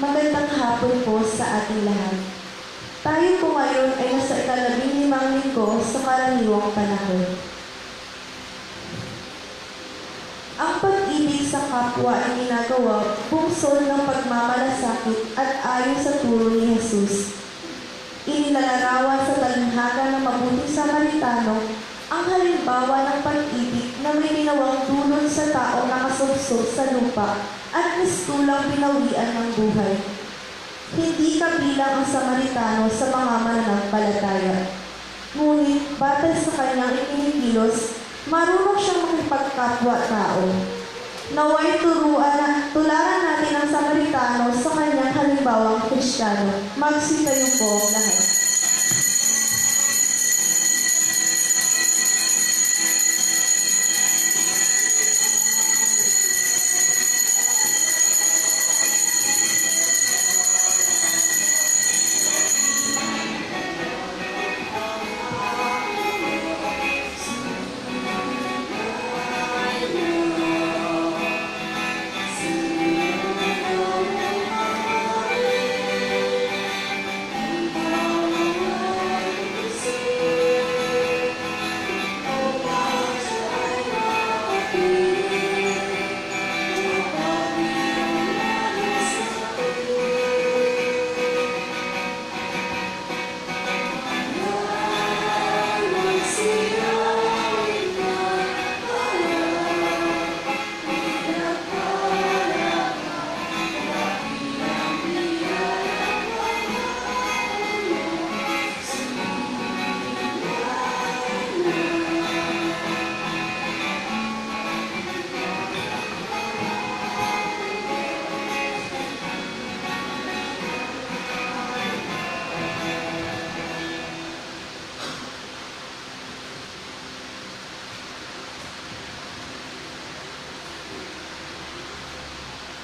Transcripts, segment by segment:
Magandang hapon po sa ating lahat. Tayo po ngayon ay nasa ika-15 linggo sa karaniwang panahon. Ang pag-ibig sa kapwa ay ginagawa bungsod ng pagmamalasakit at ayon sa turo ni Jesus. Inilalarawan sa talinhaga ng mabuting Samaritano ang halimbawa ng pag-ibig na may ginawang dulot sa taong nakasubsob sa lupa at mistulang pinawian ng buhay. Hindi kabilang ang Samaritano sa mga mananampalataya. Ngunit, batay sa kanyang ikinikilos, marunong siyang makipagkapwa-tao. Naway tularan natin ang Samaritano sa kanyang halimbawang Kristiyano. Magsitayo po lahat.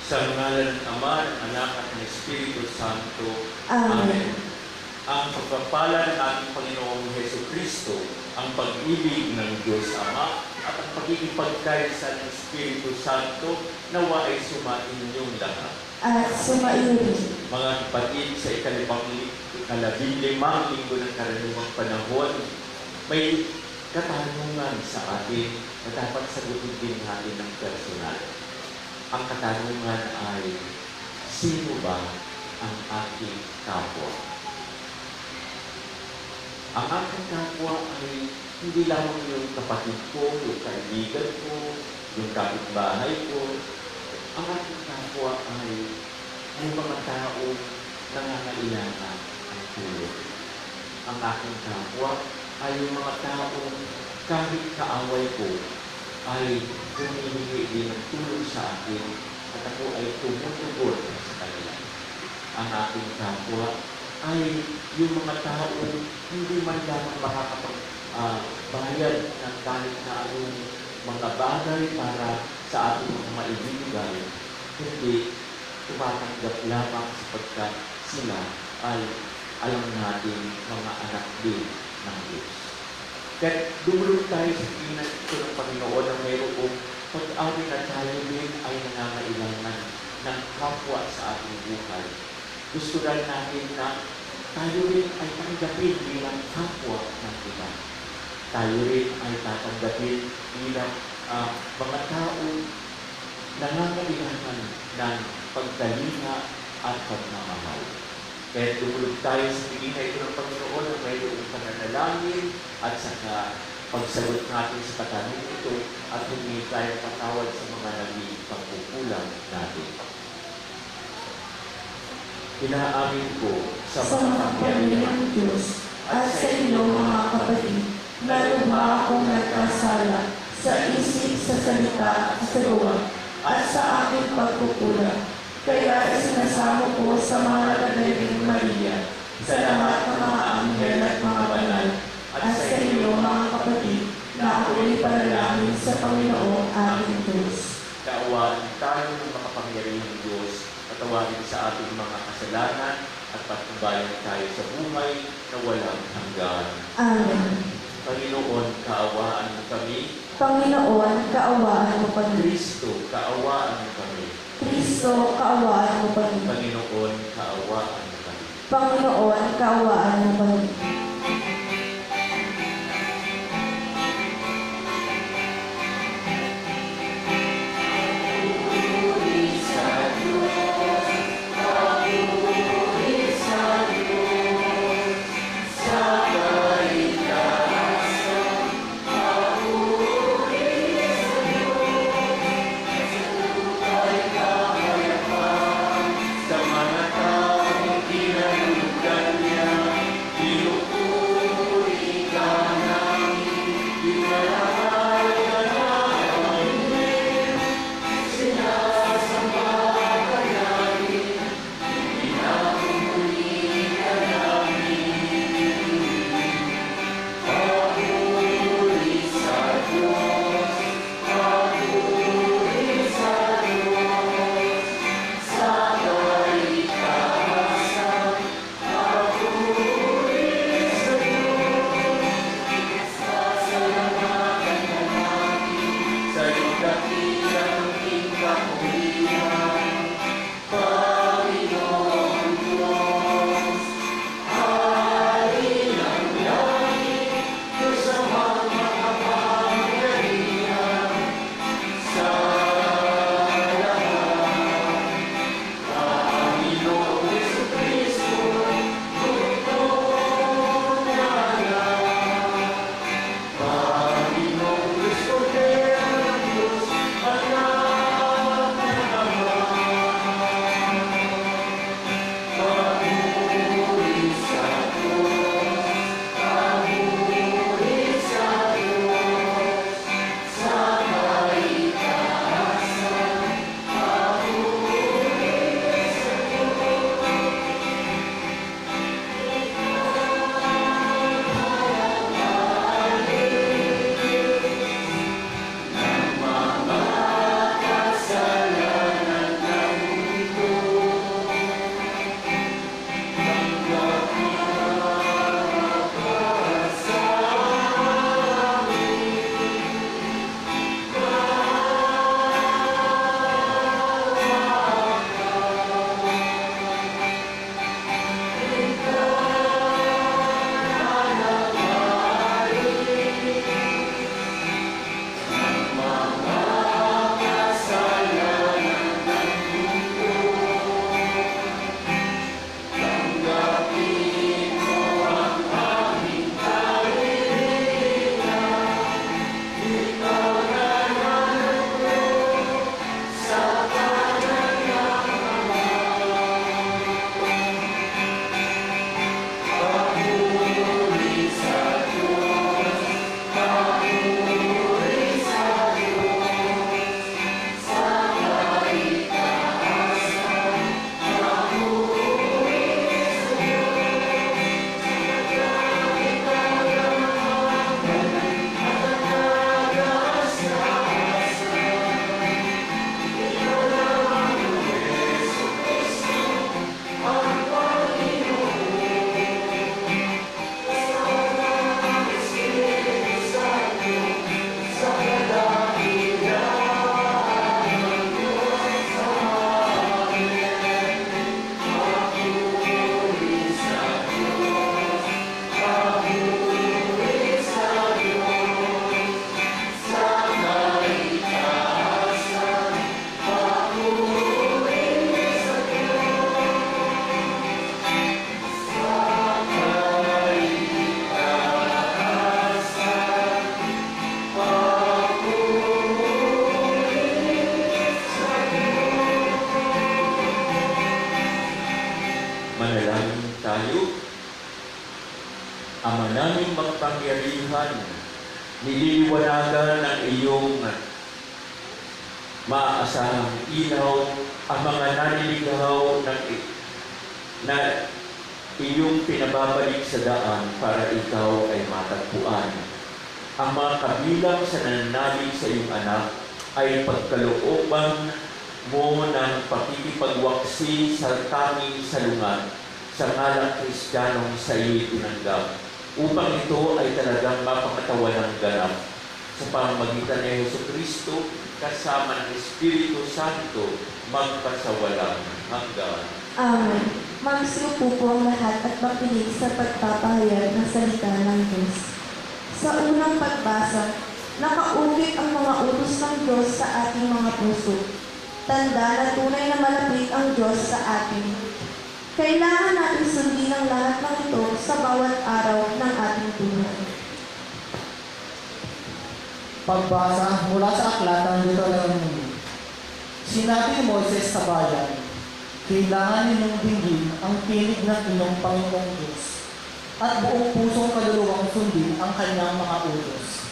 Sa ngalan ng Ama, ng Anak at ng Espiritu Santo. Amen. Ang pagpapala ng ating Panginoong Jesucristo, ang pag-ibig ng Diyos Ama, at ang pagiging pagkaisa ng Espiritu Santo, nawa ay sumain ninyong lahat. At sumain rin. Mga kapatid, sa ika-15 linggo ng karaniwang panahon, may katanungan sa atin na dapat sagutin din natin ng personal. Ang katanungan ay, sino ba ang aking kapwa? Ang aking kapwa ay hindi lamang yung kapatid ko, yung kaibigan ko, yung kapitbahay ko. Ang aking kapwa ay yung mga tao nangangailangan ang tulong. Ang aking kapwa ay yung mga tao kahit kaaway ko ay humihingi din ng tulong sa akin at ako ay tumutugon sa kanila. Ang aking kapwa ay yung mga tao hindi man lamang makakapagbayad ng kahit na anong mga bagay para sa ating mga maibigay, hindi tumatanggap lamang sapagkat sila ay alam natin mga anak din ng Diyos. Kaya dumulog tayo sa pinan ito ng Panginoon na mayroong pag-awi na tayo din ay nangangailangan ng kapwa sa ating buhay. Gusto rin natin na tayo rin ay tanggapin bilang kapwa ng iba. Tayo rin ay tatanggapin bilang mga tao nangangailangan ng pagdalinga at pagmamahal. Kaya dumulog tayo sa pigina ito ng Panginoon na mayroong pananalangin at saka pagsagot natin sa katanungan ito at humingi tayo patawad sa mga naging pagkukulang natin. Inaamin ko sa makapangyarihang Diyos at sa inyo mga kapatid, na luma akong nagkasala sa isip, sa salita, sa gawa, at sa aking pagkukulang. Kaya isinasamo ko sa mga Nagdaling Maria, sa lahat ng mga anghel at mga banal, at sa inyo mga kapatid, na ako'y panalangin sa Panginoong aking Diyos. Kaawaan tayo ng makapangyarihang Diyos, patawarin sa ating mga kasalanan at patnubayan tayo sa buhay na walang hanggan. Amen. Panginoon, kaawaan mo kami. Panginoon, kaawaan mo kami. Kristo, kaawaan mo kami. Kristo, Kristo, kaawaan mo kami. Panginoon, kaawaan mo kami. Panginoon, kaawaan mo kami. Sa mga taong kinalulugan niya, pinupuri ka namin, pinalahal ka namin, sinasamba ka namin, pinapumuli ka namin. Papuri sa Diyos, papuri sa Diyos, sa kaligtasan, papuri sa Diyos, sasalamatan ka namin, sa iyong dakilang kapulihan, Panginoon Diyos. Hari ng langit, Diyos amang makapangyarihan, sa lahat. Panginoong Jesucristo, Panginoon na lang. Panginoong Diyos, Kordero ng Diyos, Anak ng Ama. Papuri sa Diyos, papuri sa Diyos, sa kaligtasan, papuri sa kasalanan ng mundo. Manalangin tayo. Ama naming makapangyarihan, nililiwanagan ng iyong maaasahang ilaw ang mga naniligaw na iyong pinababalik sa daan para ikaw ay matagpuan. Ang mga kabilang sa nananalig sa iyong anak ay pagkalooban mo ng pakikipagwaksi sa tanging salungan sa ngalang Kristiyanong sa iyo'y tinanggap, upang ito ay talagang mapakatawan ng ganap sa pamamagitan ni Jesucristo kasama ng Espiritu Santo magpasawalang hanggan. Amen. Magsiupo po ang lahat at makinig sa pagpapahayag ng salita ng Diyos. Sa unang pagbasa, nakaukit ang mga utos ng Diyos sa ating mga puso. Tanda na tunay na malapit ang Diyos sa atin. Kailangan natin sundin ang lahat ng ito sa bawat araw ng ating buhay. Pagbasa mula sa aklat ng Deuteronomy. Sinabi ni Moises sa bayan, kailangan ninyong dinggin ang tinig ng inyong Panginoong Diyos at buong pusong kaluluwang sundin ang kanyang mga utos.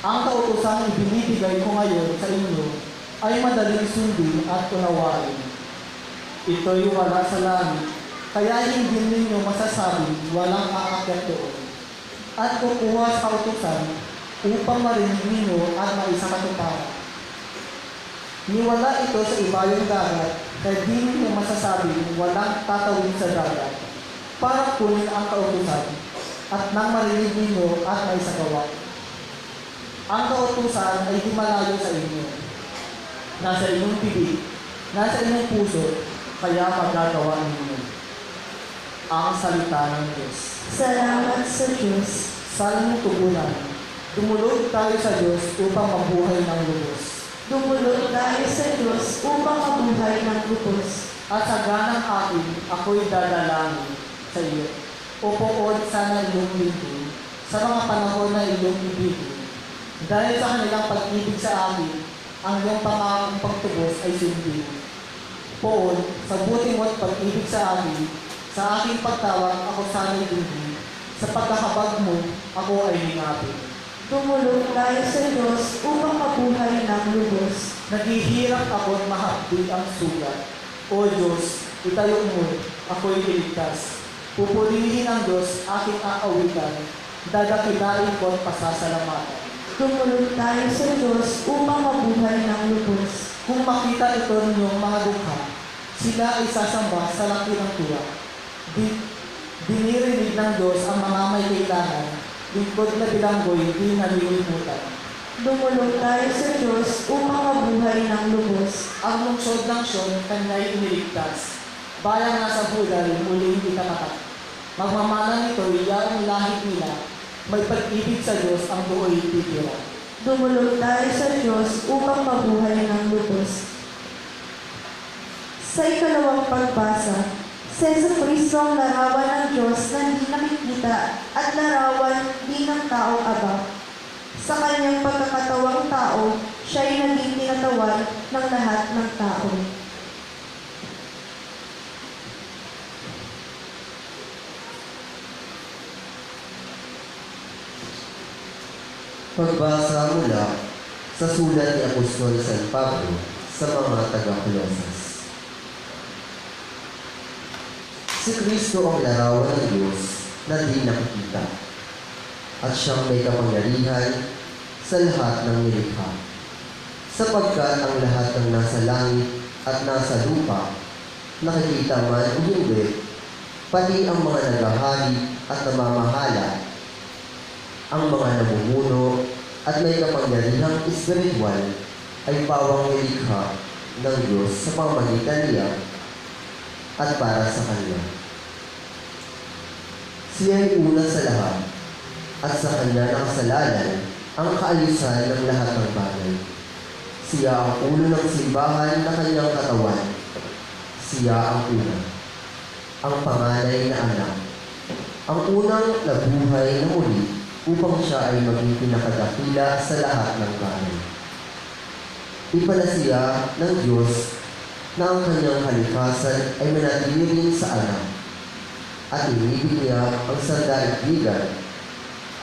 Ang kautosang ibinibigay ko ngayon sa inyo ay madaling sundin at unawain. Ito'y wala sa langit, kaya hindi ninyo masasabi walang aakyat doon. At kukuha sa kautosan upang marinig ninyo at maisamatupara. Niwala ito sa ibayong dagat, kaya di ninyo masasabi walang tatawid sa dagat, para kunin ang kautusan, at nang marinig ninyo at maisagawa. Ang kautusan ay di malayo sa inyo. Nasa inyong bibig, nasa inyong puso, kaya magagawa ninyo. Ang salita ng Diyos. Salamat sa Diyos. Salmong tugunan. Dumulog tayo sa Diyos upang mabuhay ng lubos. Dumulog tayo sa Diyos upang mabuhay ng lubos. At sa ganang akin, ako'y dadalangin sa iyo. O poon sana iyong lingkod sa mga panahon na iyong ibigin. Dahil sa kanilang pag-ibig sa akin, ang iyong pangakong pagtubos ay sundin. Poon, sa buti mo't pag-ibig sa akin, sa aking pagtawag ako sana'y dinggin. Sa pagkakabag mo, ako ay lingapin. Dumulog tayo sa Diyos upang mabuhay ng lubos. Naghihirap ako't mahapdi ang sugat. O Diyos, itayo mo, ako'y iligtas. Pupurihin ang Diyos aking aawitan. Dadakilain ko't pasasalamatan. Dumulog tayo sa Diyos upang mabuhay ng lubos. Kung makita ito ninyong mga dukha, sila ay sasamba sa laki ng tuwa. Dinirinig ng Diyos ang mga may kailangan. Lingkod na bilanggoy, di nalilimutan. Dumulog tayo sa Diyos upang mabuhay ng lubos. Ang lungsod ng Sion, kanya'y iniligtas. Bayang nasa bulal, muling itatatak. Magmamana nito, iyang lahit nila. May pag-ibig sa Diyos ang buoy titira. Dumulog tayo sa Diyos upang mabuhay ng lubos. Sa ikalawang pagbasa, si Jesucristo ang larawan ng Diyos na hindi nakikita at larawan din ng taong aba. Sa kanyang pagkakatawang tao, siya ay naging tinatawan ng lahat ng tao. Pagbasa mula sa sulat ni Apostol San Pablo sa mga taga-Colosas. Si Kristo ang larawan ng Diyos na di nakikita, at siyang may kapangyarihan sa lahat ng nilikha. Sapagkat ang lahat ng nasa langit at nasa lupa, nakikita man o hindi, pati ang mga naghahari at namamahala, ang mga namumuno at may kapangyarihang espiritual ay pawang nilikha ng Diyos sa pamamagitan niya at para sa Kanya. Siya ay una sa lahat at sa Kanya nakasalanan ang kaalisan ng lahat ng bagay. Siya ang ulo ng simbahan na Kanyang katawan. Siya ang una, ang panganay na anak, ang unang nabuhay na muli upang siya ay maging pinakadakila sa lahat ng bagay. Ipinasiya ng Diyos na ang kanyang kalikasan ay manatili rin sa anak, at inibig niya ang sandaigdigan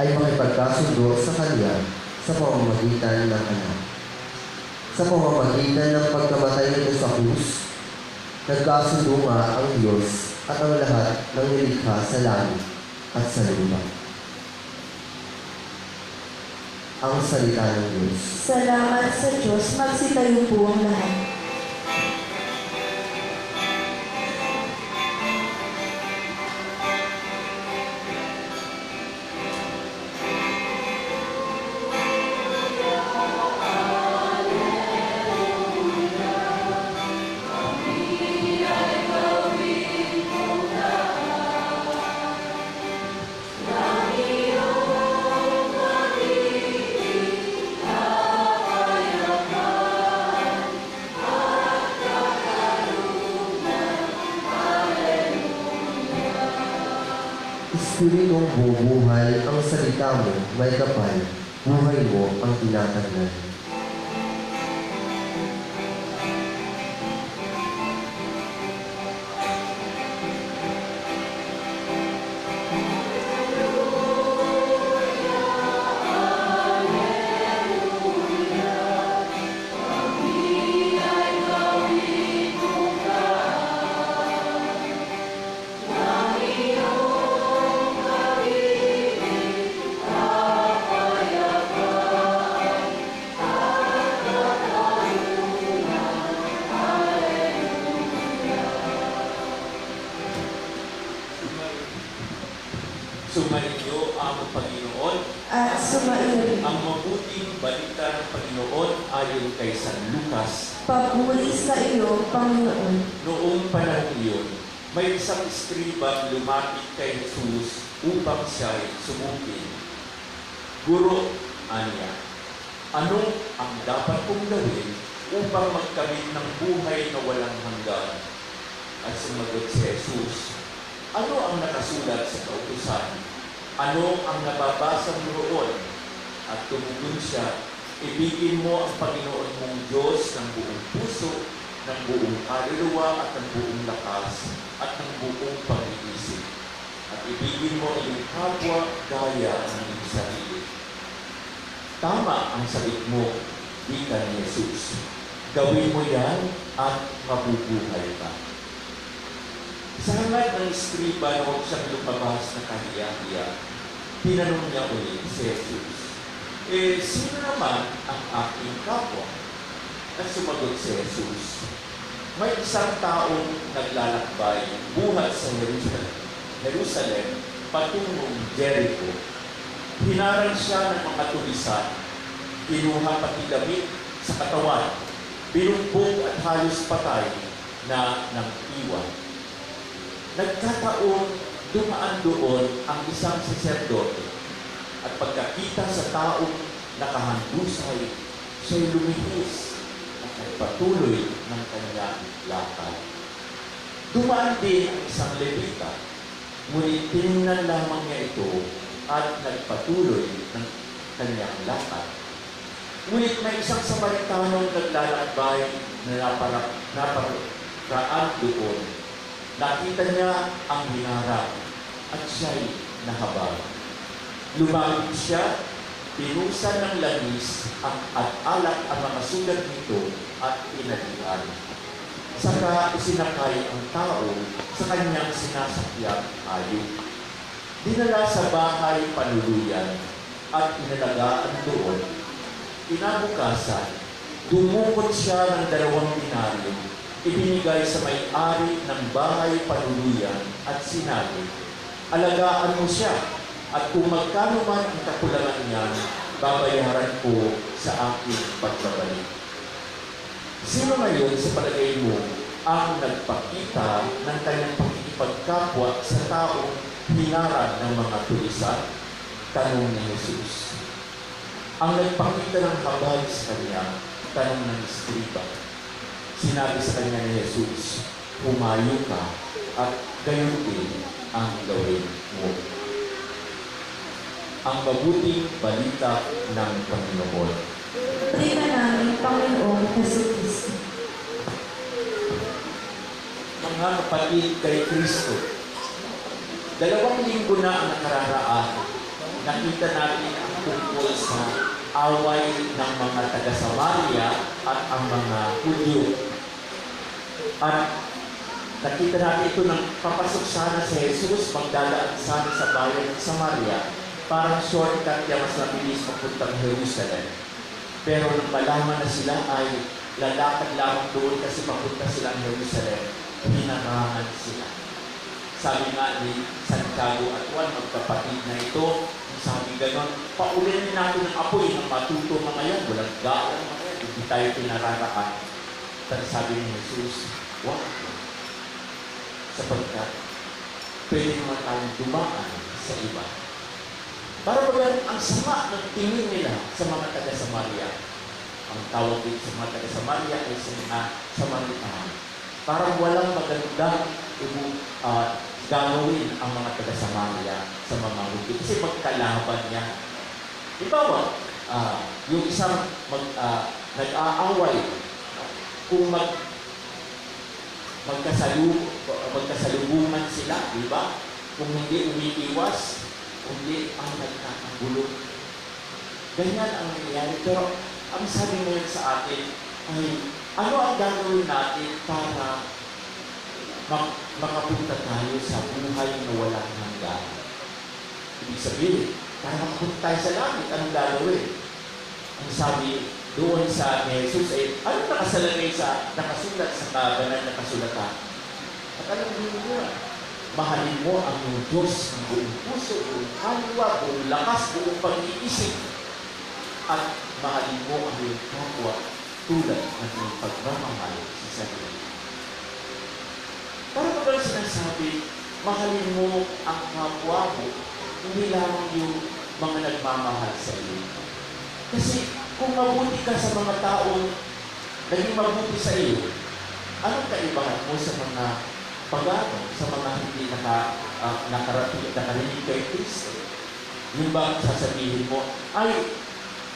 ay makipagkasundo sa kanya sa pamamagitan ng anak. Sa pamamagitan ng pagkamatay nito sa krus, nagkasundo nga ang Diyos at ang lahat ng nilikha sa langit at sa lupa. Ang salita ng Diyos. Salamat sa Diyos, magsitayo po ang lahat. Espiritong bumubuhay ang salita mo, may kapal, buhay mo ang tinatanglan. Sumainyo ang Panginoon. At sumairin. Ang mabuting balita ng Panginoon ayon kay San Lucas. Papuri sa iyo, Panginoon. Noong panahon iyon, may isang iskriba lumapit kay Jesus upang siya ay sumungkit. Guro, anya, ano ang dapat kong gawin upang magkamit ng buhay na walang hanggan? At sumagot si Jesus, ano ang nakasulat sa kautusan? Ano ang nababasa mo roon? At tumugon siya, ibigin mo ang Panginoon mong Diyos ng buong puso, ng buong kaluluwa at ng buong lakas, at ng buong pag-iisip. At ibigin mo ang iyong kapwa gaya ng iyong sarili. Tama ang sagot mo, wika ni Jesus. Gawin mo yan at mabubuhay ka. Sa hangad ng iskriba na huwag siyang lumabas na kahiya-hiya, tinanong niya ulit si Jesus, sino naman ang aking kapwa? At sumagot si Jesus, may isang taong naglalakbay buhat sa Jerusalem patungong Jericho. Hinarang siya ng mga tulisan, kinuha pati damit sa katawan, binugbog at halos patay na nang iwan. Nagkataon, dumaan doon ang isang saserdote at pagkakita sa taong nakahandusay, siya'y lumihis at nagpatuloy ng kanyang lakad. Dumaan din ang isang Levita, ngunit tiningnan lamang niya ito at nagpatuloy ng kanyang lakad. Ngunit may isang Samaritanong naglalakbay na naparaan doon. Nakita niya ang hinarang at siya'y nahabag. Lumapit siya, pinusan ng langis at alak ang mga sugat nito at pinalian. Saka isinakay ang tao sa kanyang sinasakyang hayop. Dinala sa bahay panuluyan at inalagaan doon. Kinabukasan, dumukot siya ng 2 denaryo, ibinigay sa may-ari ng bahay panuluyan at sinabi, alagaan mo siya at kung magkano man ang kakulangan niya, babayaran ko sa aking pagbabalik. Sino ngayon sa palagay mo ang nagpakita ng kanyang pakikipagkapwa sa taong hinarang ng mga tulisan? Tanong ni Jesus. Ang nagpakita ng habag sa kanya, tanong ng iskriba. Sinabi sa kanya ni Jesus, humayo ka at gayon din ang gawin mo. Ang mabuting balita ng Panginoon. Prima namin, Panginoon Jesucristo. Mga kapatid kay Kristo, 2 linggo na ang nakararaan, nakita natin ang tungkol sa away ng mga taga-Samaria at ang mga Hudyo. At nakita natin ito nang papasok sana si Jesus, magdalaan sana sa bayan ng Samaria, parang shortcut niya mas mabilis papuntang Jerusalem. Pero nung malaman na sila ay lalakad lamang doon kasi papunta sila ng Jerusalem, hinarangan sila. Sabi nga ni Santiago at Juan, magkapatid na ito, sabi ganon, paulinin natin ng apoy ng matuto mga yan, walang gaan mga yan, hindi tayo pinararaan. Pero sabi ni Jesus, wag. Sapagkat pwede naman tayong dumaan sa iba. Para baga, ang sama ng tingin nila sa mga taga-Samaria. Ang tawag dito sa mga taga-Samaria ay sa mga Samaritan. Parang walang magandang gagawin ang mga taga-Samaria sa mga Hudyo. Kasi magkalaban niya. Ibawa, yung isang nag-aaway, kung magkasalubungan sila, di ba? Kung hindi umiiwas, kundi ang nagkakagulo. Ganyan ang nangyayari. Pero ang sabi ngayon sa atin ay, ano ang gagawin natin para makapunta tayo sa buhay na walang hanggan? Ibig sabihin, para makapunta tayo sa langit, anong gagawin? Ang sabi doon sa Jesus ay, ano nakasulat sa banal na kasulatan? At anong gawin? Mahalin mo ang iyong Diyos ng buong puso, buong kalwa, buong lakas, buong pag-iisip. At mahalin mo ang iyong kapwa tulad ng iyong pagmamahal sa sarili. Para ba sinasabi, mahalin mo ang kapwa mo, hindi lamang yung mga nagmamahal sa iyo. Kasi kung mabuti ka sa mga taong naging mabuti sa iyo, anong kaibahan mo sa mga pagano, sa mga hindi nakarinig kay Kristo? Yung ba sasabihin mo, ay,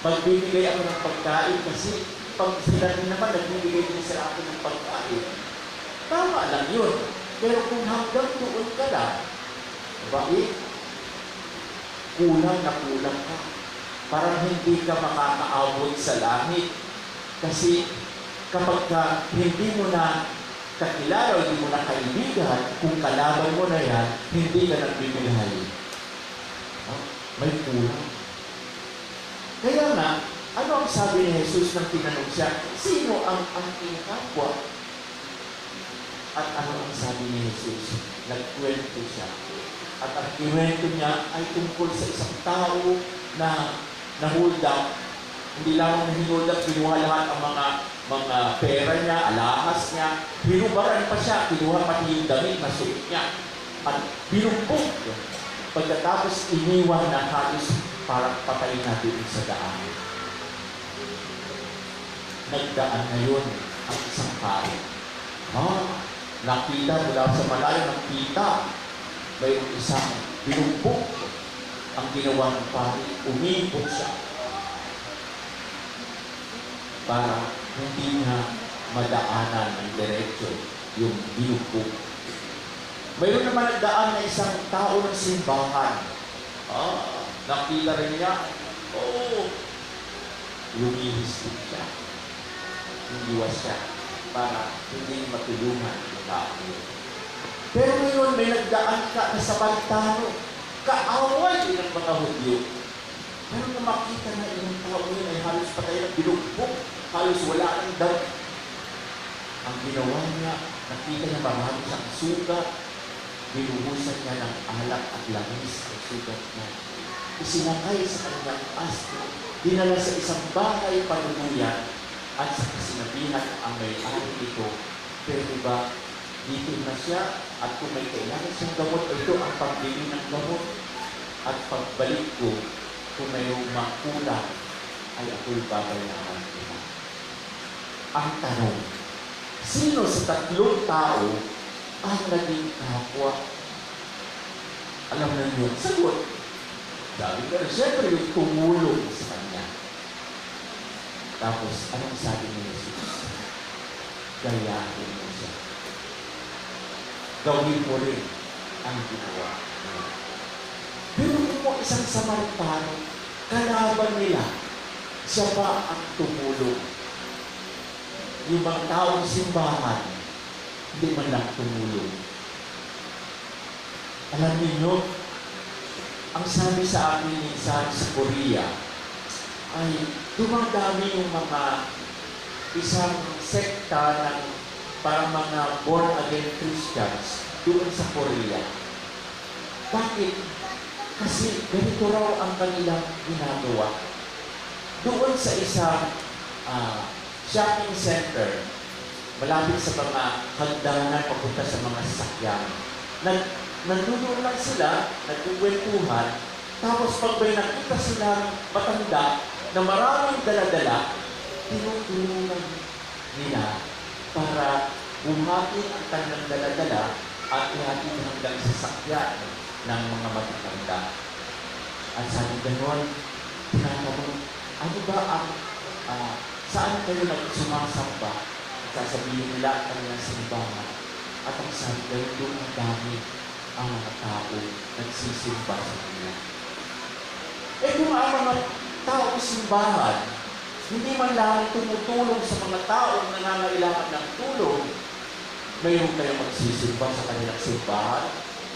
magbibigay ako ng pagkain kasi pag sila rin naman nagbibigay din sa akin ng pagkain. Tama lang yun. Pero kung hanggang doon ka lang, bakit? Kulang na kulang ka. Parang hindi ka makakaabot sa langit. Kasi kapag hindi mo na kakilala o hindi mo na kaibigan, kung kalaban mo na yan, hindi ka nagbibigay. May kulang. Kaya nga, ano ang sabi ni Jesus nang tinanong siya, sino ang aking kapwa? At ano ang sabi ni Jesus? Nagkwento siya. At ang kwento niya ay tungkol sa isang tao na hold up. Hindi lamang na hold up, kinuha lahat ang mga pera niya, alahas niya. Hinubaran pa siya, kinuha pati yung damit na suot niya. At binumpok. Pagkatapos iniwan na halos para patayin natin sa daan. Nagdaan ngayon ang isang tao. Nakita mula sa malayo, nakita. May isang binumpok. Ang ginawa ng pari, umipot siya. Para hindi na madaanan ng diretso yung binumpok. Mayroon naman nagdaan na isang tao ng simbahan. Nakita rin niya, lumihis din siya. Lumiwas siya para hindi matulungan yung tao. Pero ngayon, may nagdaan ka na sa pantano. Kaaway din ang mga Hudyo. Pero nung makita na yung tao yun ay halos patay na binugbog. Halos wala ng damit. Ang ginawa niya, nakita niya marami siyang sugat. Binuhusan niya ng alak at langis ang sugat niya. Isinakay sa kanyang asto, dinala sa isang bahay panuluyan, at sa kasinabihan ang may-ari ito, pero ba, dito na siya, at kung may kailangan siyang gamot, ito ang pagbili ng gamot. At pagbalik ko, kung mayroong makulang, ay ako'y babayaran nila. Ang tanong, sino sa tatlong tao ang naging kapwa? Alam na niyo, sagot. Sabi ko, siyempre yung tumulong sa kanya. Tapos, anong sabi ni Jesus? Gayahin mo siya. Gawin mo rin ang ginawa niya. Pero kung isang Samaritano, kalaban nila, siya pa ang tumulong. Yung mga taong simbahan, hindi man lang tumulong. Alam niyo, ang sabi sa akin minsan sa Korea, ay dumadami yung mga isang sekta ng parang mga born-again Christians doon sa Korea. Bakit? Kasi ganito raw ang kanilang ginagawa. Doon sa isang shopping center, malapit sa mga hagdanan papunta sa mga sasakyan, nandun lang sila, nagkukwentuhan, tapos pag may nakita silang matanda na maraming dala-dala, tinutulungan nila para buhatin ang kanilang dala-dala at ihatid hanggang sa sasakyan. ng mga matatanda. At sabi ganon, tinatanong, ano ba ang, saan kayo nagsumasamba? At sasabihin nila ang kanilang simbahan. At ang sabi ganon, doon ang dami ang mga tao nagsisimba sa kanila. Eh kung ang mga tao simbahan, hindi man lang tumutulong sa mga taong nangangailangan ng tulong, mayroon kayong magsisimba sa kanilang simbahan,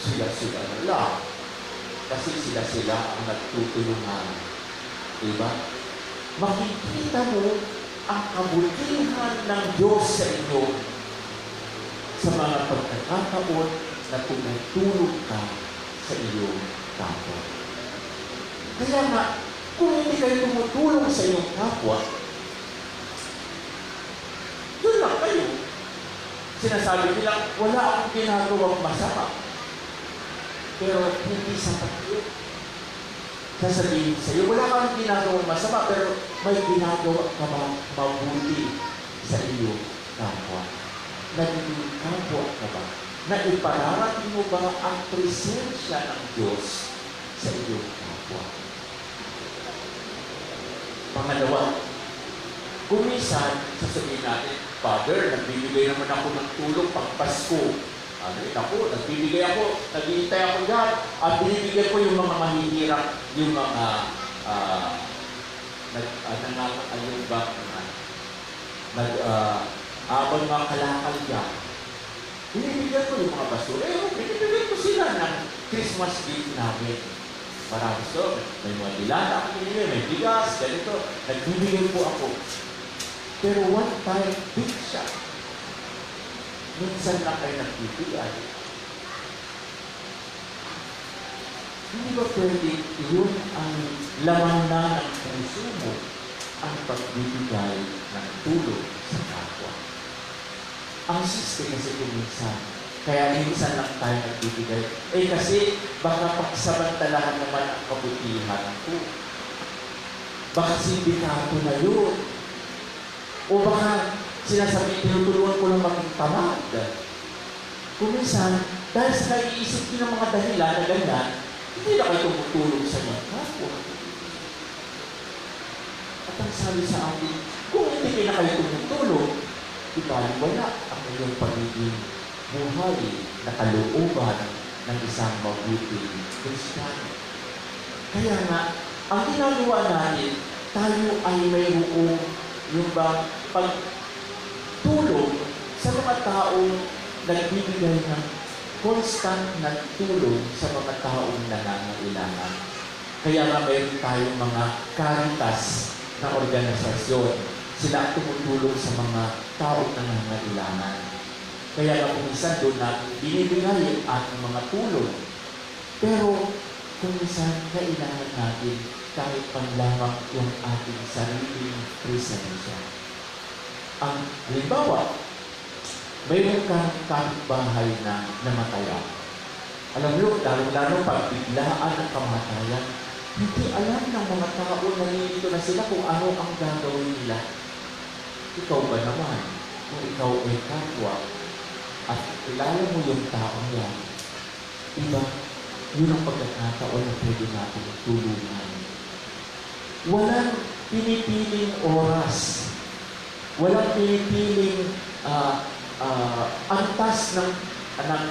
sila na lang. Kasi sila ang nagtutulungan. Diba? Makikita mo ang kabutihan ng Diyos sa inyo sa mga pagkakataon na tumutulong ka sa iyong kapwa. Kaya nga, kung hindi kayo tumutulong sa iyong kapwa, doon lang kayo. Sinasabi nila, wala akong ginagawang masama. Pero hindi sapat yun. Sasabihin sa iyo, wala kang ginagawang masama, pero may ginagawa ka ba mabuti sa iyong kapwa? Nagiging kapwa ka ba? Na ipararating mo ba ang presensya ng Diyos sa iyong kapwa? Pangalawa, kumisan, sasabihin natin, Father, nagbibigay naman ako ng tulong pang Pasko. Nagbibigay ako, naghihintay ako dyan, at binibigay ko yung mga mahihirap, yung mga, abang mga kalakal dyan. Binibigyan ko yung mga basura. Binibigyan ko sila ng Christmas gift namin. Marami so, may mga dilata ako binibigay, may bigas, ganito. Nagbibigay po ako. Pero one time, big siya. Minsan lang kayo nagbibigay. Hindi ba pwede yun ang laman na ng konsumo ang pagbibigay ng tulong sa kapwa? Ang siste kasi minsan, kaya minsan lang tayo nagbibigay. Kasi baka pagsamantalahan naman ang kabutihan ko. Baka sindikato na yun. O baka sinasabi, tinutulungan ko lang maging tamad. Kung minsan, dahil sa naiisip nyo ng mga dahilan na ganyan, hindi na kayo tumutulong sa mga kapwa. At ang sabi sa atin, kung hindi na kayo tumutulong, wala ang iyong pagiging buhay na kalooban ng isang mabuting Kristiyano. Kaya nga, ang ginagawa natin, tayo ay mayroong yung ba pagtulong sa mga taong nagbibigay ng constant na tulong sa mga taong nangangailangan. Kaya nga mayroon tayong mga caritas na organisasyon. Sila ang tumutulong sa mga taong nangangailangan. Kaya nga kumisan doon na binibigay ang ating mga tulong. Pero kumisan kailangan natin kahit panlamang yung ating sariling presensya. Ang halimbawa, mayroon kang kapitbahay na namatayan. Alam mo, lalo-lalo pag biglaan ang kamatayan, hindi alam ng mga tao na nandito na sila kung ano ang gagawin nila. Ikaw ba naman, kung ikaw ay kapwa, at kilala mo yung taong yan, iba, yun ang pagkakataon na pwede natin tulungan. Walang pinipiling oras. Walang pinipiling antas ng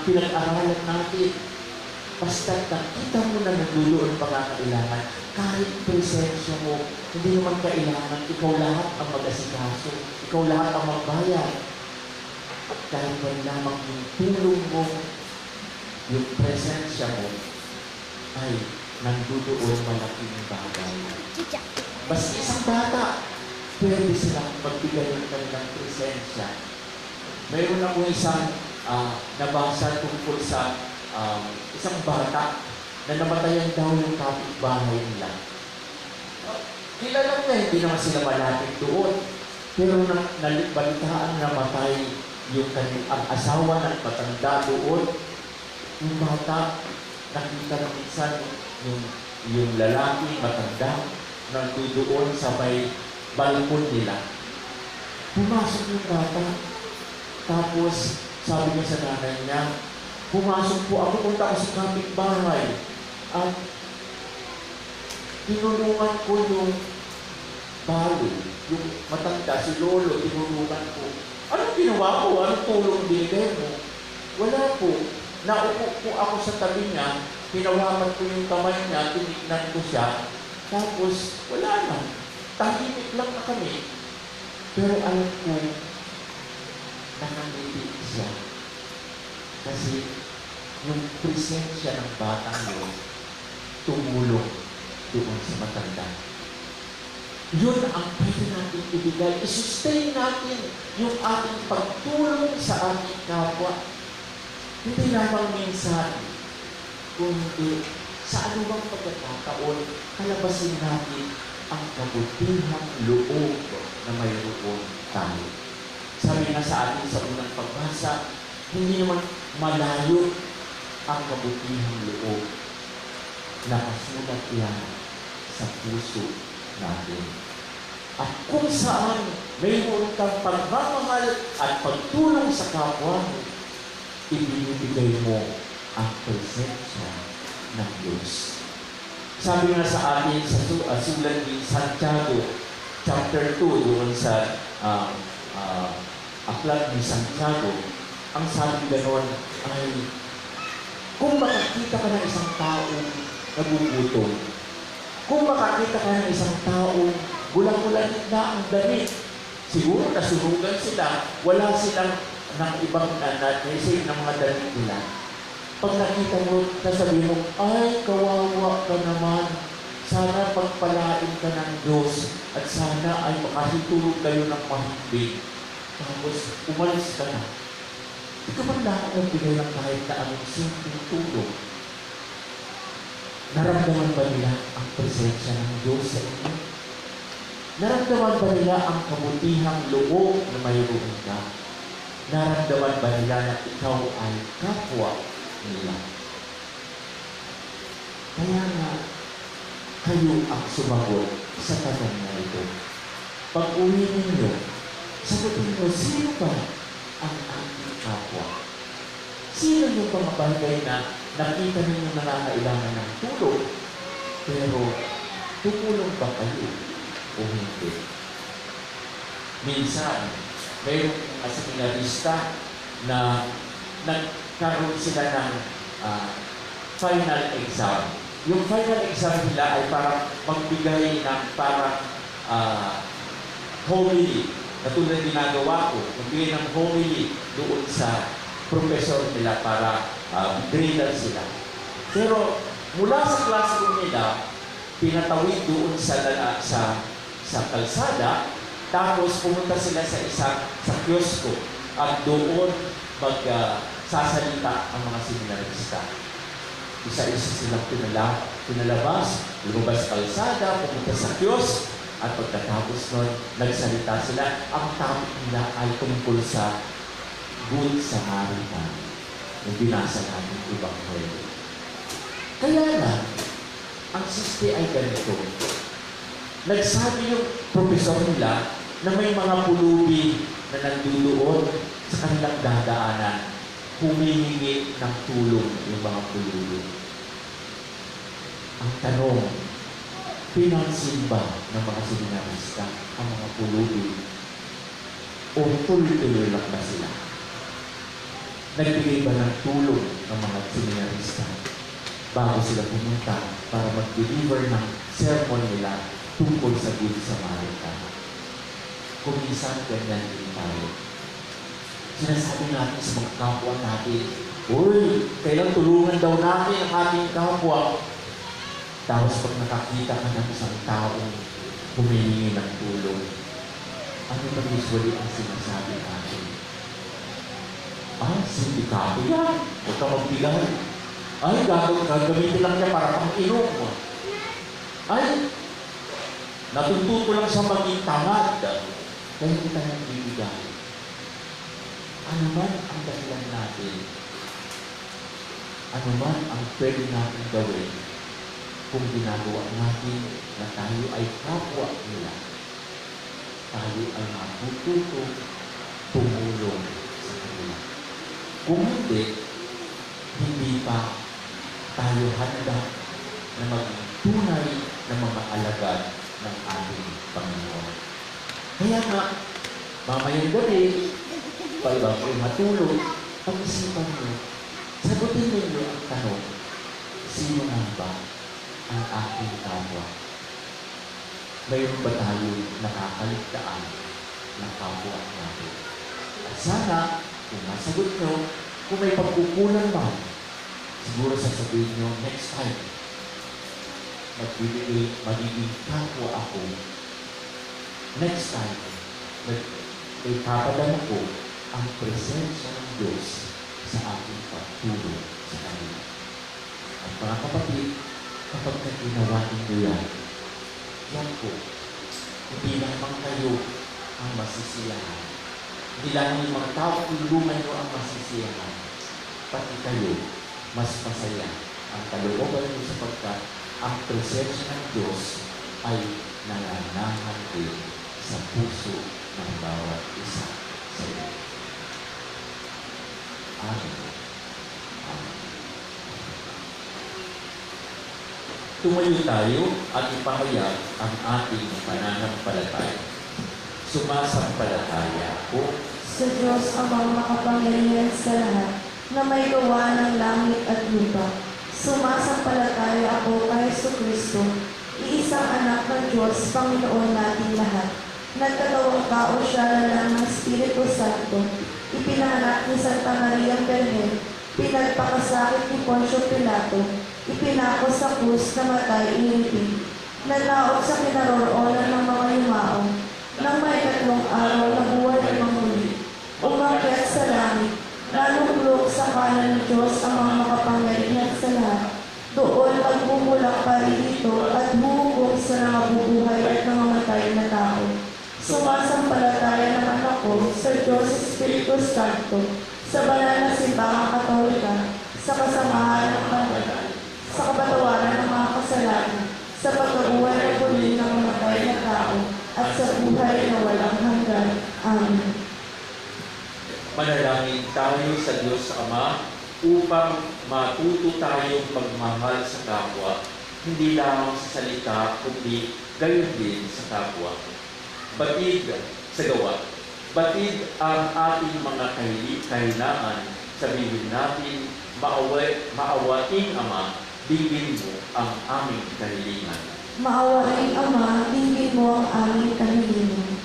pinag-aralan natin. Basta nakita mo na nagluloon ang pangangailangan, kahit presensya mo, hindi naman kailangan, ikaw lahat ang mag-asikaso, ikaw lahat ang magbayad. At kahit man lamang yung tulong mo, yung presensya mo, ay nandudoon malaking bagay. Basta isang bata, pwede silang magbigay ng kanilang presensya. Mayroon akong isang nabasa tungkol sa isang bata na namatayan daw yung kapitbahay nila. Kilala na, hindi naman sila malapit doon. Pero nalibalitaan na namatay yung ang asawa ng matanda doon. Yung bata, nakita na minsan yung lalaki matanda nandoon sa may balkon nila. Pumasok yung bata. Tapos, sabi niya sa nanay niya, pumasok po ako, punta ako sa kapitbahay at tinulungan ko yung balo, yung matanda, si Lolo, tinulungan ko. Anong ginawa ko? Anong tulong binigay mo? Wala po. Naupo po ako sa tabi niya, pinawakan ko yung kamay niya, tinignan ko siya, tapos wala na. Tahimik lang na kami. Pero alam ko, nakangiti siya. Kasi yung presensya ng batang yun, tumulong doon sa matanda. Yun ang pwede natin ibigay. I-sustain natin yung ating pagtulong sa ating kapwa. Hindi lamang minsan, kundi sa anumang pagkakataon, kalabasin natin ang kabutihang loob na mayroon tayo. Sabi nga sa atin sa unang pagbasa, hindi naman malayo ang kabutihang loob. Nakasulat yan sa puso natin. At kung saan mayroon kang pagmamahal at pagtulong sa kapwa mo, ibinibigay mo ang presensya ng Diyos. Sabi nga sa atin sa sulat ni Santiago, chapter 2, doon sa aklat ni Santiago, ang sabi ganoon ay, kung makakita ka ng isang taong nagugutom, kung makakita ka ng isang taong bulang-bulang na ang damit, siguro nasunugan sila, wala silang ng ibang na-receive ng mga damit nila. Pag nakita mo, sasabihin mo, ay, kawawa ka naman. Sana pagpalain ka ng Diyos at sana ay makahitulog kayo ng mahimbing. Tapos, umalis ka na. Ikaw man lang ang bigay ng kahit na anong simpleng tulong. Naramdaman ba nila ang presensya ng Diyos sa inyo? Naramdaman ba nila ang kabutihang loob na mayroon ka? Naramdaman ba nila na ikaw ay kapwa nila? Kaya nga, kayo ang sumagot sa tanong na ito. Pag-uwi ninyo, sagutin mo, sino ba ang ating kapwa? Sino yung mga bagay na nakita ninyo nangangailangan ng tulong, pero tutulong ba kayo o hindi? Minsan, mayroong mga seminarista na nagkaroon sila ng final exam. Yung final exam nila ay parang magbigay ng parang homily. Katulad ng ginagawa ko, magbigay ng homily doon sa professor nila para grader sila. Pero mula sa classroom nila, pinatawid doon sa kalsada, tapos pumunta sila sa kiosko at doon magsasalita ang mga seminarista. Isa-isa silang pinalabas, lumabas sa kalsada, pumunta sa kiosk, at pagkatapos nun, nagsalita sila. Ang topic nila ay tungkol sa Good Samaritan, yung binasa natin ibang pwede. Kaya lang, ang siste ay ganito. Nagsabi yung profesor nila na may mga pulubi na nandudoon sa kanilang dadaanan, humihingi ng tulong yung mga pulubi. Ang tanong, pinansin ba ng mga seminarista ang mga pulubi o tuloy-tuloy lang ba sila? Nagbigay ba ng tulong ng mga seminarista bago sila pumunta para mag-deliver ng sermon nila tungkol sa Good Samaritan? Kung minsan, ganyan din tayo. Sinasabi natin sa mga kapwa natin, uy, kailan tulungan daw natin ang ating kapwa. Tapos pag nakakita ka ng isang taong humihingi ng tulong, ano ba usually ang sinasabi natin? Sindikato yan. Huwag ka magbigay. Gagamitin lang niya para pang inom. Natututo lang siya maging tamad. Kaya kita nang bibigay. Ano man ang dahilan natin, ano man ang pwede natin gawin, kung ginagawa natin na tayo ay kapwa nila, tayo ay matututo tumulong sa kanila. Kung hindi, pa tayo handa na maging tunay na mga alagad ng ating Panginoon. Kaya nga, mamayang gabi, bago kayo matulog, pag-isipan niyo, sagutin ninyo ang tanong, sino nga ba ang aking kapwa? Mayroon ba tayo nakakaligtaan ng kapwa natin? At sana, kung masagot nyo, kung may pagkukulang man, siguro sasabihin nyo, next time, magiging kapwa ako. Next time, ipapadala ko ang presensya ng Diyos sa aking pagtulong sa kanila. At mga kapatid, kapag ginawa ninyo yan, yan po, hindi lamang kayo ang masisiyahan. Hindi lang yung mga tao tulungan nyo ang masisiyahan. Pati kayo, mas masaya ang kalooban nyo sapagkat ang presensya ng Diyos ay nananahan din sa puso ng bawat isa sa iyo. Amen. Amen. Tumayo tayo at ipahayag ang ating pananampalataya. Sumasampalataya ako Sa Diyos amang makapangyarihan sa lahat, na may gawa ng langit at lupa. Sumasampalataya ako kay Jesucristo, iisang anak ng Diyos, Panginoon natin lahat. Nagkatawang tao siya na lang ng Espiritu Santo, ipinanganak ni Santa Maria Virgen, pinagpakasakit ni Poncio Pilato, ipinako sa krus, namatay, inilibing, nanaog sa kinaroroonan ng mga yumao, nang may 3 araw na buhay ng muli, umakyat sa langit, nalulok sa kanan ng Diyos ang mga makapangyarihan sa lahat. Doon magmumulak pa rito at huhukom sa nangabubuhay at nangamatay na tao. Sumasampalataya naman ako sa Diyos Espiritu Santo, sa banal na simbahang Katolika, sa kasamahan ng banal, sa kapatawaran ng mga kasalanan, sa pagkabuhay ng muli ng mamatay na tao, at sa buhay na walang hanggan. Amen. Manalangin tayo sa Diyos Ama upang matuto tayong magmahal sa kapwa, hindi lamang sa salita, kundi gayon din sa kapwa. Batid sa gawa. Batid ang ating mga kahinaan. Sabihin natin, maawaing Ama, dinggin mo ang aming kahilingan. Maawaing Ama, dinggin mo ang aming kahilingan.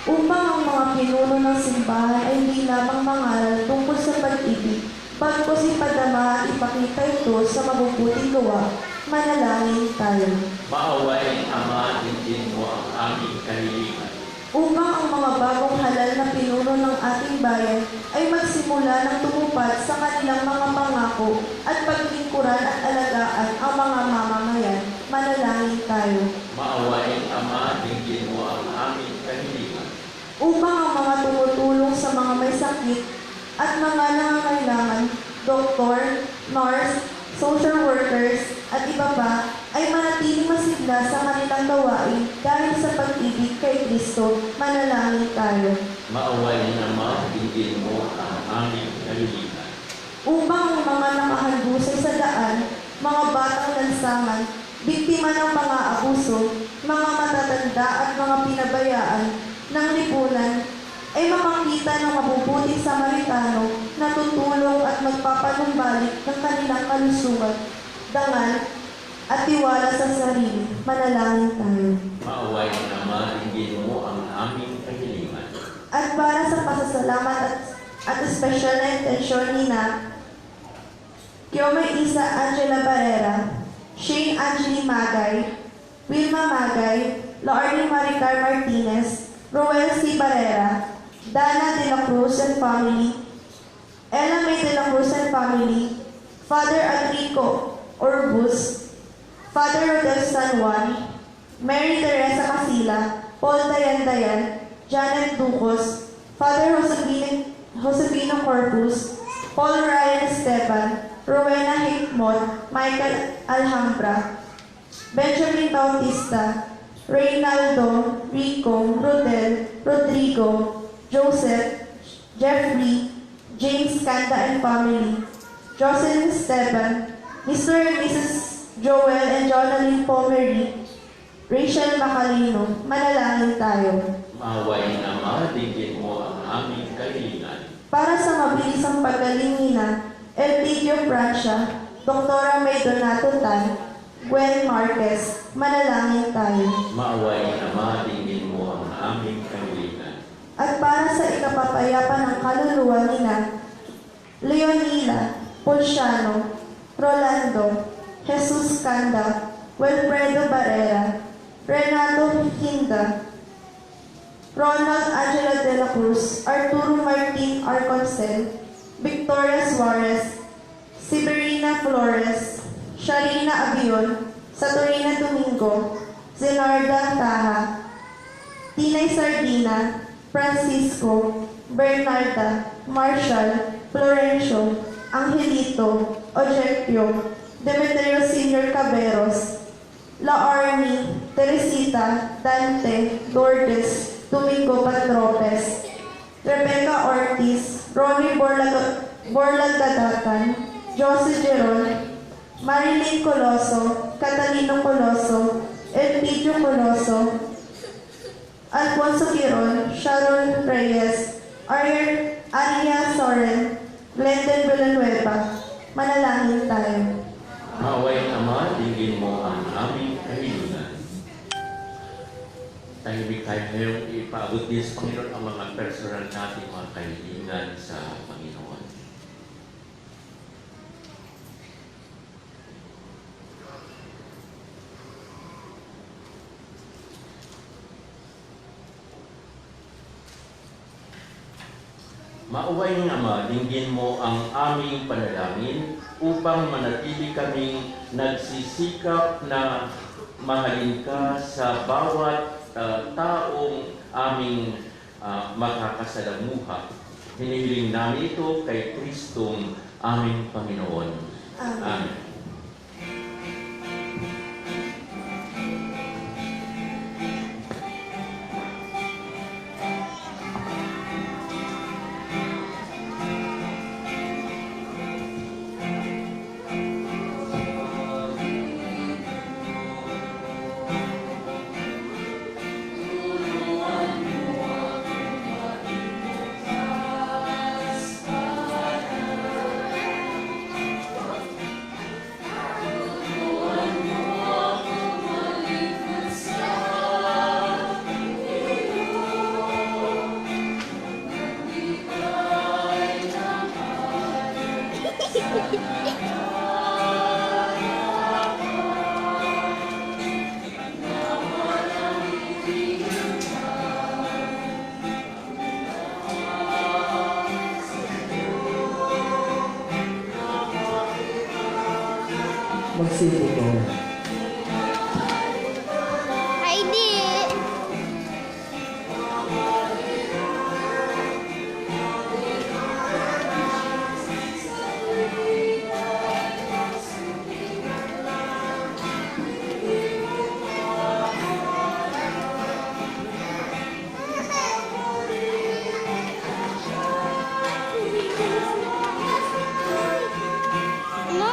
Upang ang mga pinuno ng simbahan ay hindi lamang mangaral tungkol sa pag-ibig, bagkus ipadama at ipakita ito sa mabubuting gawa, manalangin tayo. Maawaing Ama, dinggin mo ang aming kahilingan. Upang ang mga bagong halal na pinuno ng ating bayan ay magsimula ng tumupad sa kanilang mga pangako at paglingkuran at alagaan ang mga mamamayan, manalangin tayo. Maawaing Ama, dinggin mo ang aming kahilingan. Upang ang mga tumutulong sa mga may sakit at mga nangangailangan, doktor, nurse, social workers, at iba pa, ay manatiling masigla sa kanilang gawain dahil sa pag-ibig kay Kristo, manalangin tayo. Maawaing Ama, dinggin mo ang aming kahilingan. Upang ang mga nakahandusay sa daan, mga batang lansangan, biktima ng mga abuso, mga matatanda at mga pinabayaan ng lipunan, ay makakita ng mabubuting Samaritano na tutulong at magpapanumbalik ng kanilang kalusugan, dangal, at tiwala sa sarili. Manalangin tayo. Maawaing Ama, dinggin mo ang aming kahilingan. At para sa pasasalamat at espesyal na intensyon ni na Kiomay Isa Angela Barrera, Shane Angeli Magay, Wilma Magay, Laurel Maricar Martinez, Roel C. Barrera, Dana de la Cruz and family, Ella May de la Cruz and family, Father Enrico Orbus, Father Rodel San Juan, Mary Teresa Casila, Paul Dayan, Janet Ducos, Father Josefino Corpus, Paul Ryan Esteban, Rowena Hickmont, Michael Alhambra, Benjamin Bautista, Reynaldo, Rico, Rodel, Rodrigo, Joseph, Jeffrey, James Kanda and family, Jocelyn Esteban, Mr. and Mrs. Joel and Jonalyn Pomery, Rachel Macalino, manalangin tayo. Maawain Ama, dinggin mo ang aming kahilingan. Para sa mabilisang paggaling nina, Elpidio Francia, Doktora May Donato Tan, Gwen Marquez, manalangin tayo. Maawain Ama, dinggin mo ang aming kahilingan. At para sa ikapapayapa ng kaluluwa nina, Leonila, Pulciano, Rolando, Jesus Canda, Wilfredo Barrera, Renato Hinda, Ronald Angela de la Cruz, Arturo Martin Arconcel, Victoria Suarez, Severina Flores, Sharina Abion, Saturina Domingo, Zenarda Taha, Tinay Sardina, Francisco, Bernarda, Marshall, Florencio, Angelito, Ojepio, Demetrio Senior Caberos, La Army, Teresita, Dante, Lourdes, Domingo Patropes, Rebecca Ortiz, Ronnie Borlagadatan, Josie Geron, Marilyn Coloso, Catalino Coloso, Elpidio Coloso, Alfonso Giron, Sharon Reyes, Aria Soren, Glendon Villanueva, manalangin tayo. Maawain Ama, dinggin mo ang aming kahilingan. Tahimik tayo ngayong ipaabot din sa Panginoon ang mga personal nating mga kahilingan sa Panginoon. Maawain Ama, dinggin mo ang aming panalangin upang manatili kaming nagsisikap na mahalin ka sa bawat taong aming makakasalamuha. Hinihiling namin ito kay Kristong aming Panginoon. Amen. Amen. Magsipo ko. Ay, di. Ano?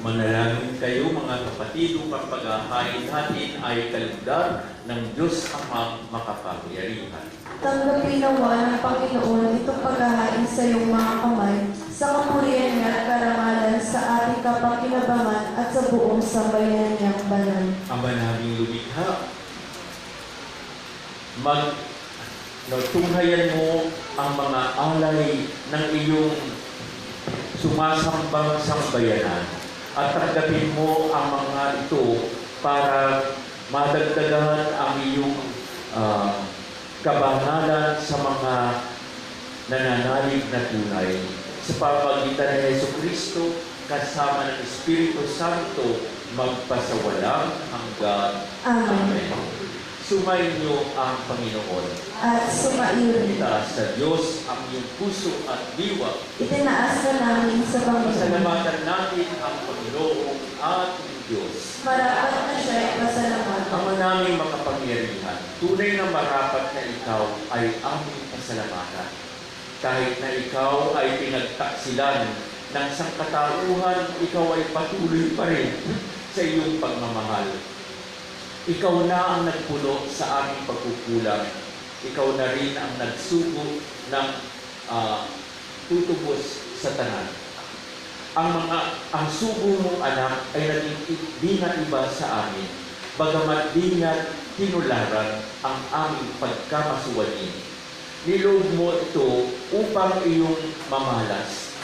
Manalangin kayo mga kapatid upang paghahain natin ay kalugdan ng Diyos Amang makapangyarihan. Tanggapin nawa ng Panginoon itong paghahain sa iyong mga kamay, sa kapurihan niya at karamalan sa ating kapakinabangan at sa buong sambayanan niyang banal. Ama naming lumikha, tunghayan mo ang mga alay ng iyong sumasambang sambayanan at tanggapin mo ang mga ito para madagdagan ang iyong kabanalan sa mga nananalig na tunay. Sa pamamagitan ni Jesucristo, kasama ng Espiritu Santo, magpasawalang hanggan. Amen. Sumainyo ang Panginoon. At sumaiyo rin. Itaas sa Diyos ang iyong puso at diwa. Itinaas na namin sa Panginoon. Pasalamatan natin ang Panginoong ating Diyos. Marapat na siya ay pasalamatan. Ama naming makapangyarihan, tunay na marapat na ikaw ay aming pasalamatan. Kahit na ikaw ay pinagtaksilan ng sangkatauhan, ikaw ay patuloy pa rin sa iyong pagmamahal. Ikaw na ang nagpuno sa aming pagkukulang. Ikaw na rin ang nagsugo ng tutubos sa tanan. Ang sugo mong anak ay naging di na iba sa amin, bagamat di niya tinularan ang aming pagkamasuwanin. Niloob mo ito upang iyong mamalas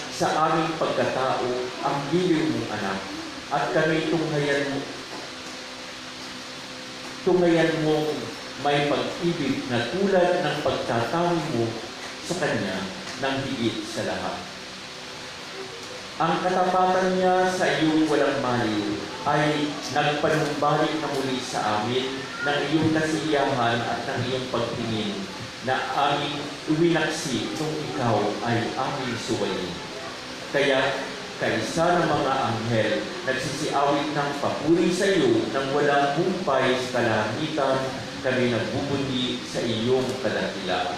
sa aming pagkatao ang giliw mong anak, at kami tunghayan mong may pag-ibig na tulad ng pagtatawi mo sa Kanya ng higit sa lahat. Ang katapatan niya sa iyong walang maliw ay nagpanumbalik na muli sa amin ng iyong kasiyahan at ng iyong pagtingin na aming iwinaksi nung ikaw ay aming suwayin. Kaya kaisa ng mga anghel, nagsisiawit ng papuri sa iyo nang walang humpay sa kalangitan, kami nagbubundi sa iyong kadakilaan.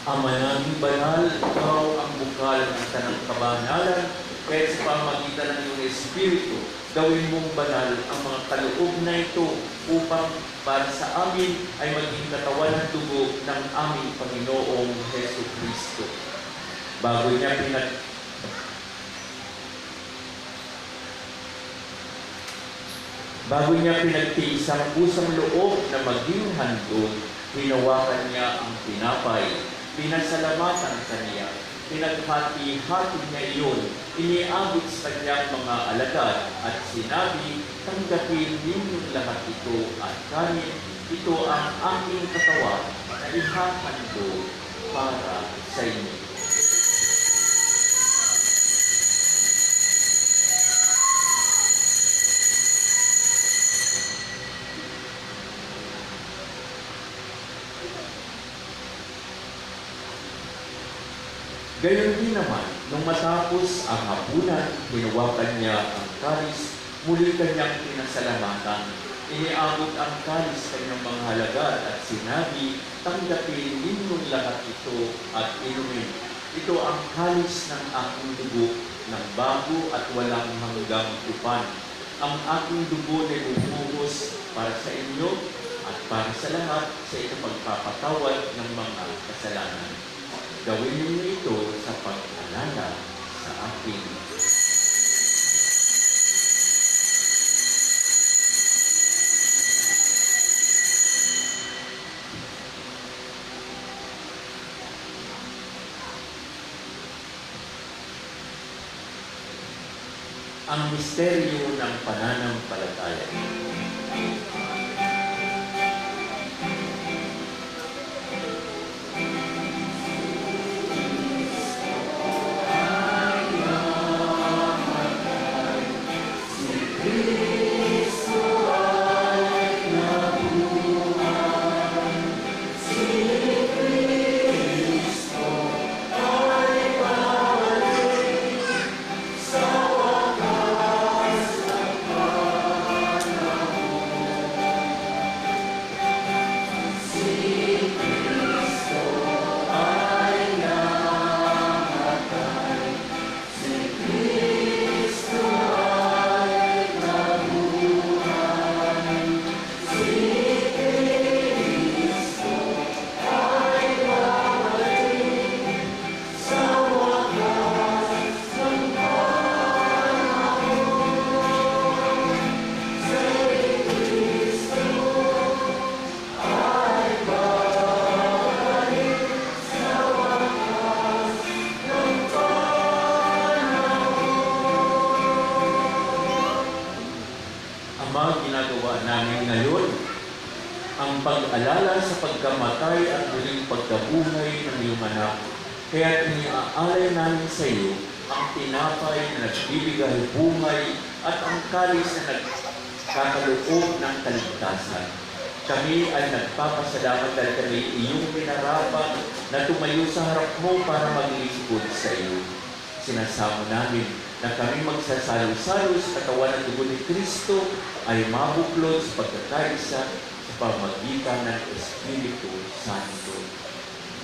Ama naming banal, ikaw ang bukal ng tanang kabanalan, kaya sa pamagitan ng iyong Espiritu, gawin mong banal ang mga kaloob na ito upang para sa amin ay maging katawan at dugo ng aming Panginoong Hesus Kristo. Bago niya pinagtiis ang pusang loob na maging handog, hinawakan niya ang tinapay, pinasalamatan kaniya, pinaghati-hati niya iyon, iniabot sa kanyang mga alagad at sinabi, tanggapin ninyong lahat ito at kanin, ito ang aking katawan na ihahandog para sa inyo. Gayon din naman, nung matapos ang hapunan, hinawakan niya ang kalis, muli kanyang pinasalamatan. Iniabot ang kalis kanyang mga halagad at sinabi, tanggapin ninyong lahat ito at inumin. Ito ang kalis ng aking dugo, ng bago at walang hanggang tupan. Ang aking dugo na ibubuhos para sa inyo at para sa lahat sa ikapagpapatawad ng mga kasalanan. Gawin niyo ito sa pag-alala sa akin. ang misteryo ng pananampalataya. Ama, ginagawa namin ngayon ang pag-alala sa pagkamatay at muling pagkabuhay ng iyong anak. Kaya iniaalay namin sa iyo ang tinapay na nagbibigay buhay at ang kalis na nagkakaloob ng kaligtasan. Kami ay nagpapasalamat dahil kami iyong pinarapan na tumayo sa harap mo para maglingkod sa iyo. Sinasamo namin na kami magsasalo-salo sa katawan ng dugo ni Kristo ay mabuklod sa pagkakaisa sa pamagitan ng Espiritu Santo.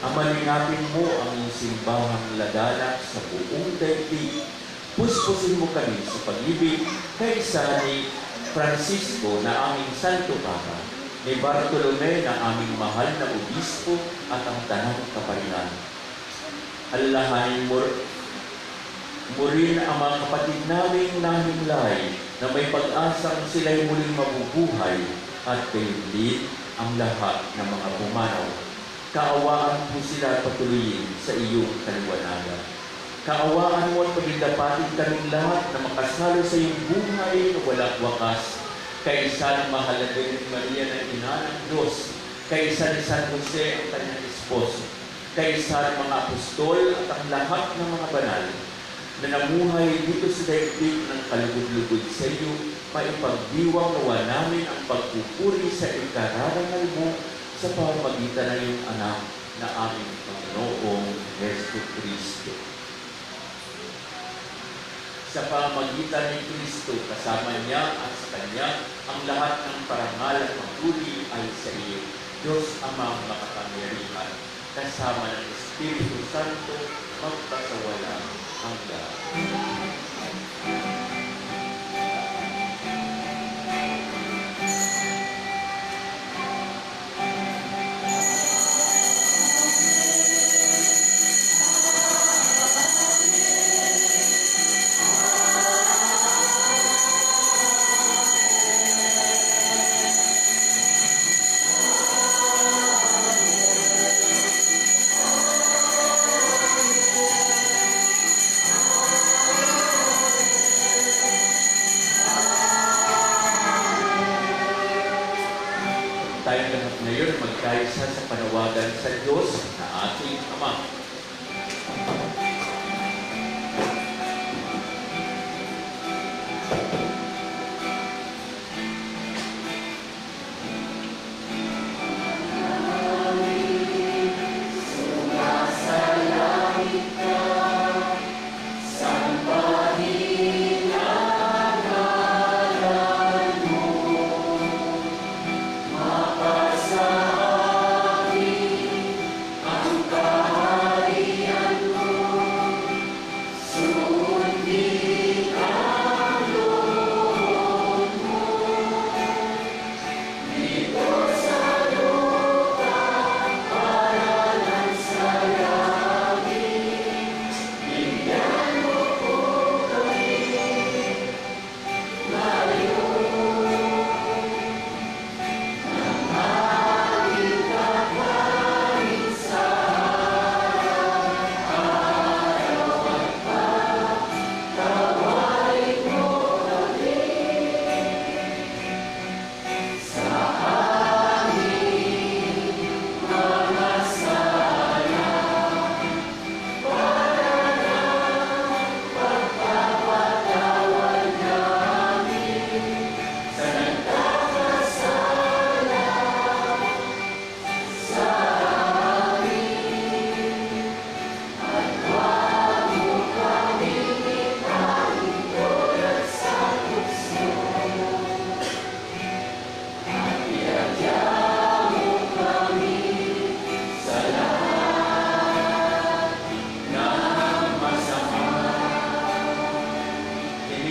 Amalingapin mo ang iyong simbahang laganap sa buong daigdig. Puspusin mo kami sa pag-ibig kaysa ni Francisco na aming Santo Papa, ni Bartolome na aming mahal na obispo at ang tanang kaparian. Alalahanin mo rin ang mga kapatid naming nahimlay na may pag-asang sila'y muling mabubuhay at gayon din ang lahat ng mga pumanaw. Kaawaan mo sila patuloyin sa iyong kaliwanagan. Kaawaan mo at pagindapatin kaming lahat na makasalo sa iyong buhay na walang wakas. Kaisa ng mahal na Birhen Maria na ina ng Diyos, kaisa ni San Jose ang kanyang esposo, kaisa ng mga apostol at ang lahat ng mga banal na namuhay dito sa daigdig ng kalugod-lugod sa iyo, maipagdiwang nawa namin ang pagpupuri sa ikararangal mo sa pamamagitan ng iyong anak na aming Panginoong Jesu Cristo. Sa pamamagitan ni Kristo, kasama niya at sa Kanya, ang lahat ng parangal at pagpuri ay sa iyo, Diyos Amang makapangyarihan, kasama ng Espiritu Santo, magpasawala hanggang. Tayong lahat ngayon magkaisa sa panawagan sa Diyos na ating Ama.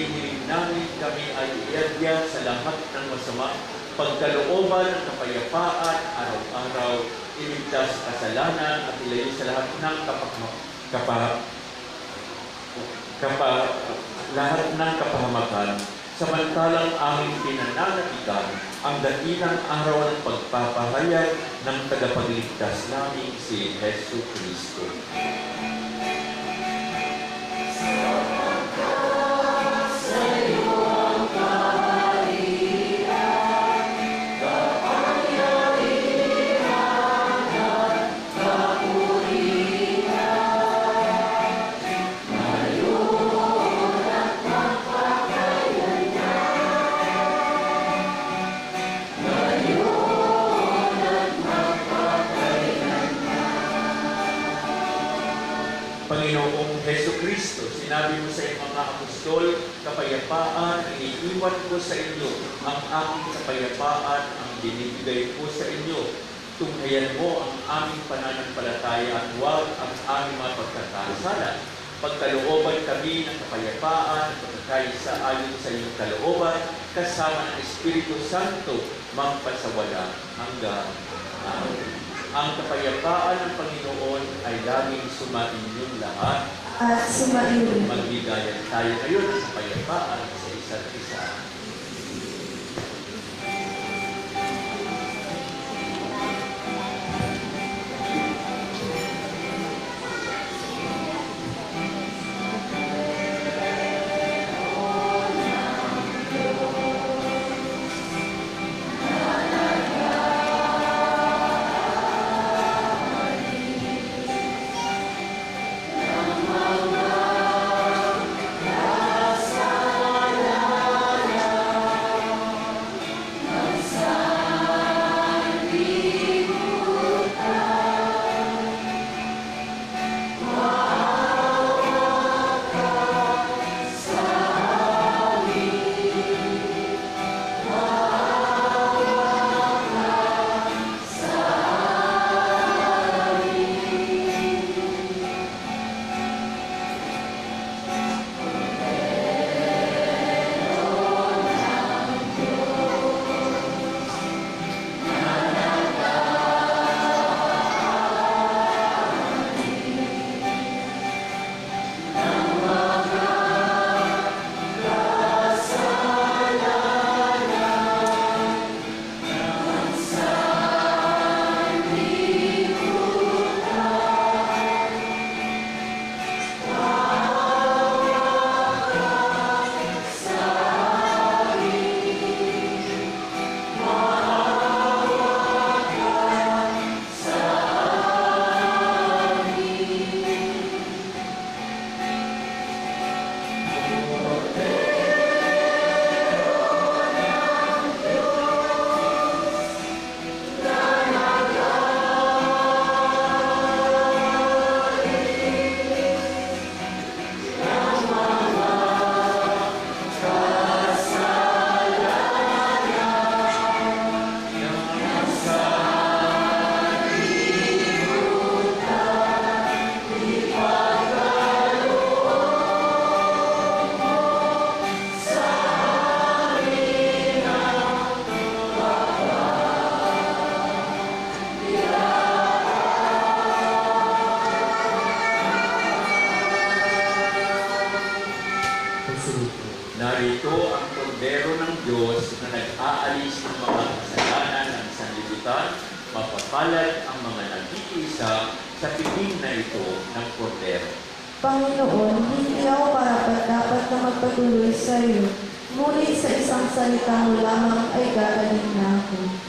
hinihiling namin kami ay iadya sa lahat ng masama, pagkalooban ng kapayapaan araw-araw, iligtas sa kasalanan at ilayo sa lahat ng lahat ng kapahamakan, samantalang aming pinananatigan ang dakilang araw ng pagpapahayag ng tagapagligtas namin si Hesu Kristo. Panginoong Hesu Kristo, sinabi mo sa iyong mga apostol, kapayapaan iniiwan ko sa inyo, ang aking kapayapaan ang binibigay ko sa inyo. Tunghayan mo ang aming pananampalataya at huwag ang aming mga pagkakasala. Pagkalooban kami ng kapayapaan at pagkakaisa ayon sa iyong kalooban, kasama ng Espiritu Santo, magpasawala hanggang amen. Ang kapayapaan ng Panginoon ay laging sumainyong lahat. At sumainyo. Magbigayan tayo ngayon ng kapayapaan sa isa't isa. Narito ang kordero ng Diyos na nag-aalis ng mga kasalanan ng sanlibutan, mapapalad ang mga nag-iisa sa piling na ito ng kordero. Panginoon, hindi ako dapat na magpatuloy sa iyo. Ngunit sa isang salita mo lamang ay gagaling na ako.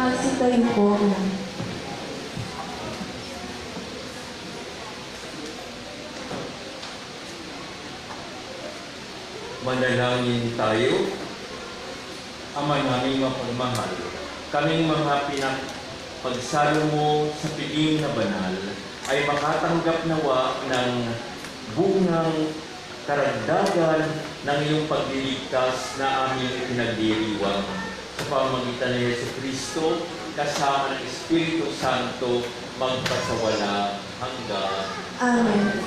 magsitayo po. Manalangin tayo. Ama naming mapagmahal, kaming mga pinapagsalo mo sa piling na banal ay makatanggap nawa ng bungang karagdagan ng iyong pagliligtas na aming ipinagdiriwang sa pamamagitan ni Jesucristo kasama ng Espiritu Santo magpasawala hanggang Amen.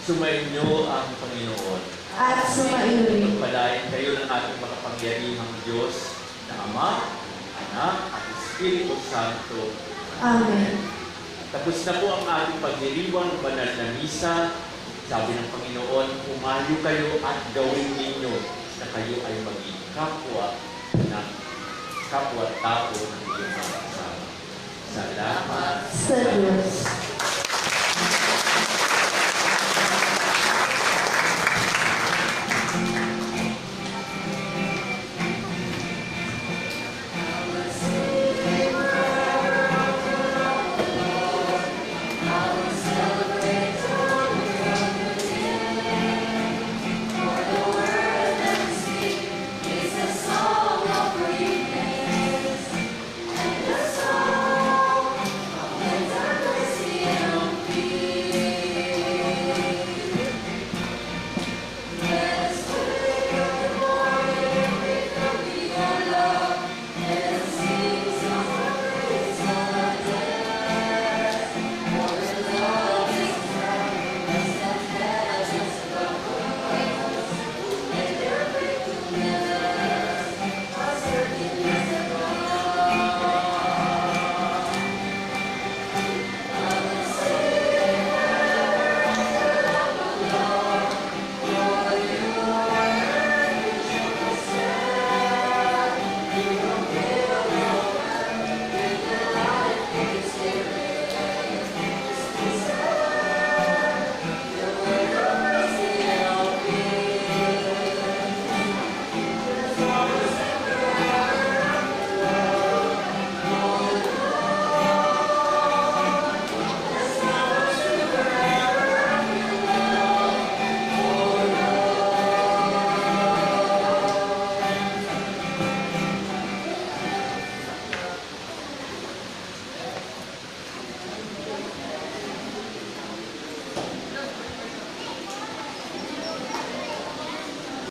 sumainyo ang Panginoon. At sumainyo rin. Pagpalain kayo ng ating makapangyarihang Diyos na Ama, Anak, at Espiritu Santo. Amen. Tapos na po ang ating pagdiriwang banal na misa. Sabi ng Panginoon, pumayo kayo at gawin ninyo na kayo ay maging kapwa-tao ng iyong mga kasama. Salamat Sa Diyos.